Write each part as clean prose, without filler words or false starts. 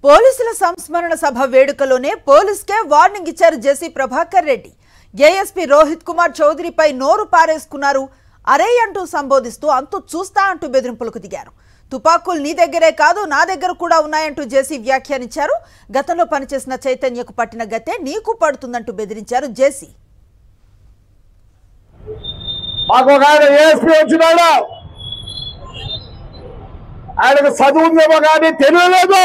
పోలీసుల సంస్మరణ సభ వేడుకలోనే పోలీసుకే వార్నింగ్ ఇచ్చారు జేసీ ప్రభాకర్ రెడ్డి. ఏఎస్పీ రోహిత్ కుమార్ చౌదరిపై నోరు పారేసుకున్నారు. అరే అంటూ సంబోధిస్తూ అంతు చూస్తా అంటూ బెదిరింపులకు దిగారు. తుపాకులు నీ దగ్గరే కాదు నా దగ్గర కూడా ఉన్నాయంటూ జేసీ వ్యాఖ్యానించారు. గతంలో పనిచేసిన చైతన్యకు పట్టిన గతే నీకు పడుతుందంటూ బెదిరించారు జేసీ. ఆయనకు చదువుందేమో కానీ తెలియలేదు.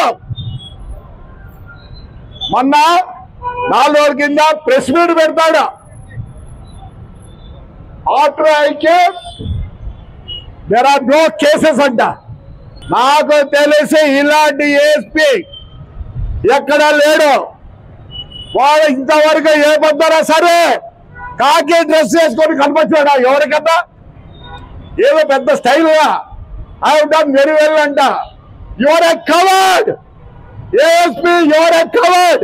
మొన్న 4 రోజుల కింద ప్రెస్ మీట్ పెడతాడు. ఆఫ్టర్ ఐకే దేర్ ఆర్ నో కేసెస్ అంట. నాకు తెలిసి ఇలాంటి ఏఎస్పీ ఎక్కడా లేడు. వాడు ఇంతవరకు ఏ పొద్దునా సరే కాకి డ్రెస్ వేసుకొని కనిపించాడు. ఎవరికన్నా ఏదో పెద్ద స్టైల్గా I have done very well అంట. You are a coward. ASP, you are a coward.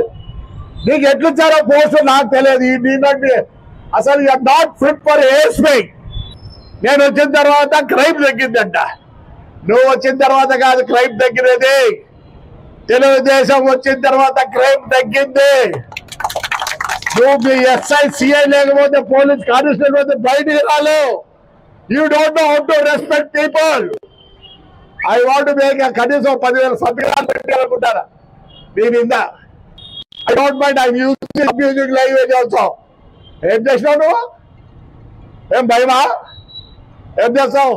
నీకు ఎట్లిచ్చారో పోస్ట్ నాకు తెలియదు. దీంట్లో అసలు you are not fit for ASP. నేను వచ్చిన తర్వాత క్రైమ్ తగ్గిందంట. నువ్వు వచ్చిన తర్వాత కాదు క్రైమ్ తగ్గినది. తెలుగుదేశం వచ్చిన తర్వాత క్రైమ్ తగ్గింది. నువ్వు మీ SI, CI లేకపోతే పోలీస్ కానిస్టేబుల్ లేకపోతే బయటికి రాలేవు. You don't know how to respect people. I want to make కనీసం 10,000 సంతకాలు పెట్టాలనుకుంటారా మీ మీద? I don't mind. I'm using language also. ఏం చేసినావు నువ్వు? ఏం భయమా? ఏం చేస్తావు?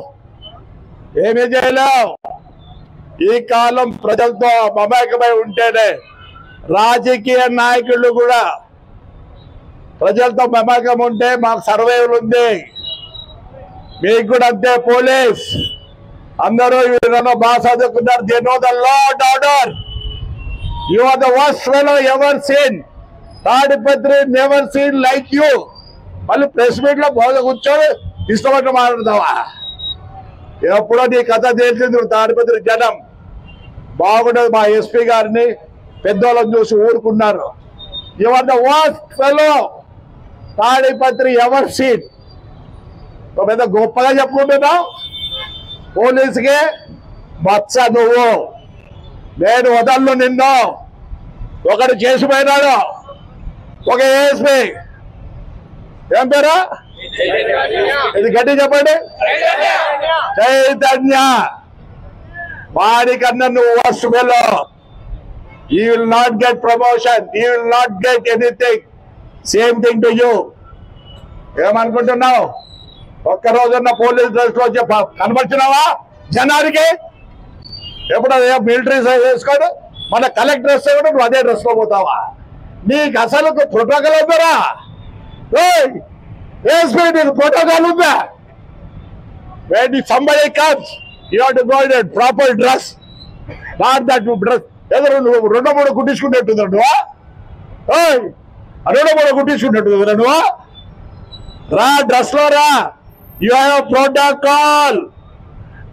ఏమీ చేయలేవు. ఈ కాలం ప్రజలతో మమేకమై ఉంటేనే రాజకీయ నాయకులు కూడా ప్రజలతో మమేకం ఉంటే మాకు సర్వైవల్ ఉంది. మీకు కూడా అంతే. పోలీస్ అందరూ బాగా చదువుకున్నారు. They know the law and order. You are the worst fellow ever seen. Tadipatri never seen like you. మళ్ళీ ప్రెస్ మీట్ లో బాగా కూర్చొని ఇష్టపడి మాట్లాడతావా? ఎప్పుడో నీ కథ తెలిసింది. తాడిపత్రి జనం బాగుండదు. మా ఎస్పీ గారిని పెద్దోళ్ళని చూసి ఊరుకున్నారు. You are the worst fellow Tadipatri ever seen. పెద్ద గొప్పగా చెప్పుకుంటున్నావు. పోలీసుకే మచ్చ నువ్వు. నేను వదలను నిన్ను. ఒకడు చేసిపోయినాడు. ఒక ఏఎస్పీ ఏం పేరు? ఇది గట్టి చెప్పండి. చైతన్య. వాడికన్నా నువ్వు worst fellow. You will not get promotion. You will not get anything. Same thing to you. ఏమనుకుంటున్నావు? ఒక్కరోజున్న పోలీస్ డ్రెస్ లో కనబడుతున్నావా జనానికి? ఎప్పుడు మిలిటరీ వేసుకోడు, మన కలెక్టర్ డ్రెస్ కూడా నువ్వు అదే డ్రెస్ లో పోతావా? నీకు అసలు ప్రోటోకాల్ ఉందరా? నీకు ప్రోటోకాల్ ఉందా? when somebody comes you have to go in a proper dress, not that dress. ఎదురు నువ్వు 2-3 కుట్టించుకున్నట్టుందా నువ్వు? 2-3 కుట్టించుకున్నట్టు నువ్వు రా. డ్రెస్ లో రా. You have a protocol.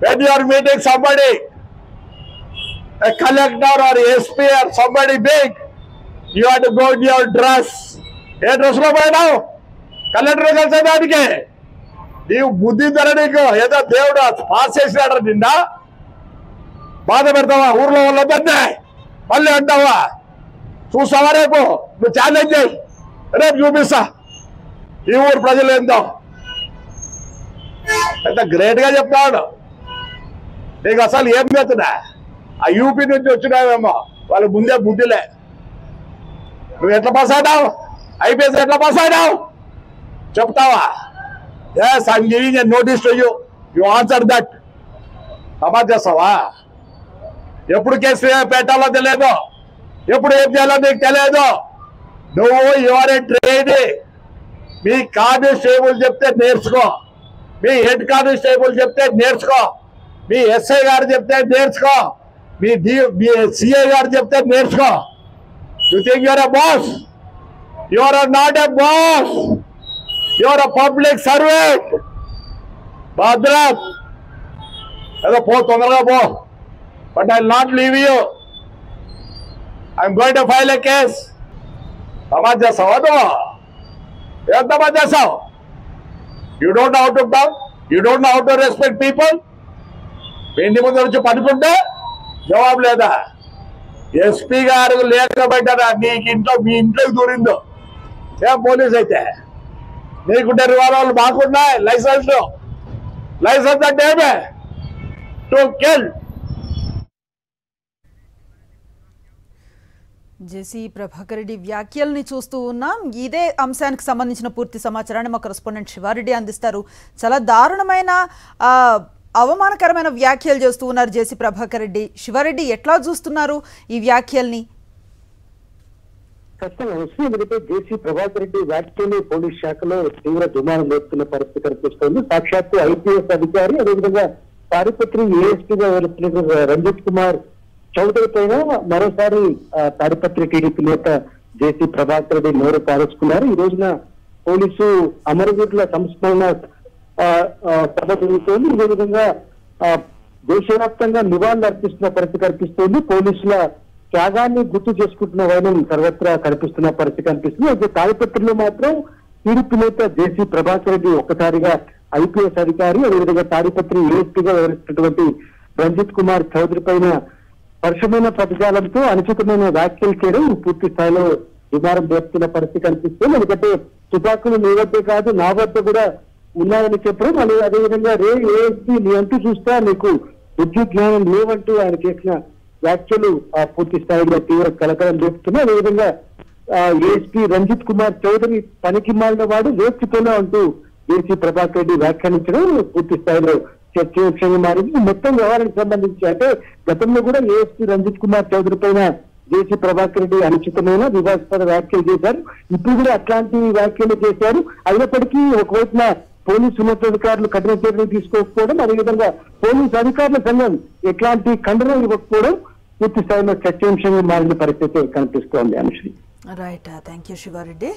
When you are meeting somebody, a collector or SP or somebody big, you have to go in your dress. A dress లో పోయినావు? Collector కలిసేదానికి నీవు బుద్ధి ధర. నీకు ఏదో దేవుడు పాస్ చేసినాడు. నిన్న బాధ పెడతావా? ఊర్లో వాళ్ళొద్దంటే మళ్ళీ అంటావా? చూస్తావా? రేపు నువ్వు ఛాలెంజ్ చేయి. రేపు చూపిస్తా ఈ ఊరు ప్రజలు ఏందో. ఎంత గ్రేట్ గా చెప్తాడు. నీకు అసలు ఏం చేస్తున్నా? ఆ యూపీ నుంచి వచ్చినావేమో. వాళ్ళు ముందే బుద్ధిలే. నువ్వు ఎట్లా పాస్ అయినావు? ఐపీఎస్ ఎట్లా పాస్ అయినావు చెప్తావా? Yes, I'm giving a notice to you. You answer that. సమాజ్ చేస్తావా? ఎప్పుడు కేసు పెట్టాలో తెలియదు. ఎప్పుడు ఏం చేయాలో నీకు తెలియదు. నువ్వు your A trainee. Me constable చెప్తే నేర్చుకో. మీ హెడ్ కానిస్టేబుల్ చెప్తే నేర్చుకో. మీ ఎస్ఐ గారు చెప్తే నేర్చుకో. మీ సిఐ గారు చెప్తే నేర్చుకో. You think you're a boss? You're not a boss. You're a public servant. భద్రత్ ఏదో పో, తొందరగా పో. But I will not leave you. I'm going to file a case. సమాజ్ చేస్తావా నువ్వు? ఏం సమాజ్ చేస్తావు? You don't know how to talk. You don't know how to respect people. ఇంటి ముందు వచ్చి పడుకుంటే జవాబు లేదా? ఎస్పీ గారు లేకపోయినా నీకు ఇంట్లో మీ ఇంట్లోకి దూరిందో ఏం పోలీస్ అయితే నీకుంటే రివాల్వర్లు మాకున్నాయి లైసెన్స్ అంటే ఏమే టు కిల్. జేసీ ప్రభాకర్ రెడ్డి వ్యాఖ్యల్ని చూస్తూ ఉన్నాం. ఇదే అంశానికి సంబంధించిన పూర్తి సమాచారాన్ని మా కరెస్పాండెంట్ శివారెడ్డి అందిస్తారు. చాలా దారుణమైన అవమానకరమైన వ్యాఖ్యలు చేస్తూ ఉన్నారు జేసీ ప్రభాకర్ రెడ్డి. శివారెడ్డి ఎట్లా చూస్తున్నారు ఈ వ్యాఖ్యల్ని? ఖచ్చితంగా జేసీ ప్రభాకర్ రెడ్డి వ్యాఖ్యలు పోలీస్ శాఖలో తీవ్ర దుమారం లేపుతున్న పరిస్థితి కనిపిస్తోంది. సాక్షాత్తు ఐపీఎస్ అధికారి అదేవిధంగా తాడిపత్రి ఏఎస్పీగా వ్యవహరిస్తున్న రంజిత్ కుమార్ చౌదరి పైన మరోసారి తాడిపత్రి టీడీపీ నేత జేసీ ప్రభాకర్ రెడ్డి నోరు పారేసుకున్నారు. ఈ రోజున పోలీసు అమరవీరుల సంస్మరణ సభ జరుగుతోంది. ఇదే విధంగా దేశవ్యాప్తంగా నివాళులు అర్పిస్తున్న పరిస్థితి కనిపిస్తోంది. పోలీసుల త్యాగాన్ని గుర్తు చేసుకుంటున్న వైనం సర్వత్రా కనిపిస్తున్న పరిస్థితి కనిపిస్తుంది. అయితే తాడిపత్రిలో మాత్రం టీడీపీ నేత జేసీ ప్రభాకర్ రెడ్డి ఒక్కసారిగా ఐపీఎస్ అధికారి అదేవిధంగా తాడిపత్రి ఏఎస్పీగా వ్యవహరిస్తున్నటువంటి రంజిత్ కుమార్ చౌదరి పైన పరుషమైన పదజాలంతో అనుచితమైన వ్యాఖ్యలు చేయడం పూర్తి స్థాయిలో దుమారం వేస్తున్న పరిస్థితి కనిపిస్తుంది. ఎందుకంటే తుపాకులు నీ వద్దే కాదు నా వద్ద కూడా ఉన్నాయని చెప్పడం, మళ్ళీ అదేవిధంగా ఏఎస్పీ నీ అంటూ చూస్తా నీకు విద్యుత్ జ్ఞానం లేవంటూ ఆయన చేసిన వ్యాఖ్యలు పూర్తి స్థాయిలో తీవ్ర కలకలం రేపుతున్నాయి. అదేవిధంగా ఏఎస్పీ రంజిత్ కుమార్ చౌదరి పనికి మాలిన వాడు వేర్చిపోయినా అంటూ జేసీ ప్రభాకర్ రెడ్డి వ్యాఖ్యానించడం పూర్తి స్థాయిలో చర్చనీయాంశంగా మారింది. మొత్తం వ్యవహారానికి సంబంధించి అంటే గతంలో కూడా ఏఎస్పీ రంజిత్ కుమార్ చౌదరి పైన జేసీ ప్రభాకర్ రెడ్డి అనుచితమైన వివాదాస్పద వ్యాఖ్యలు చేశారు. ఇప్పుడు కూడా అట్లాంటి వ్యాఖ్యలు చేశారు. అయినప్పటికీ ఒకవైపున పోలీసు ఉన్నతాధికారులు కఠిన చర్యలు తీసుకోకపోవడం, అదేవిధంగా పోలీసు అధికారుల సంఘం ఎట్లాంటి ఖండన ఇవ్వకపోవడం పూర్తి స్థాయిలో చర్చనీయాంశంగా మారిన పరిస్థితి కనిపిస్తోంది. Anusri. Right, thank you Sivareddy.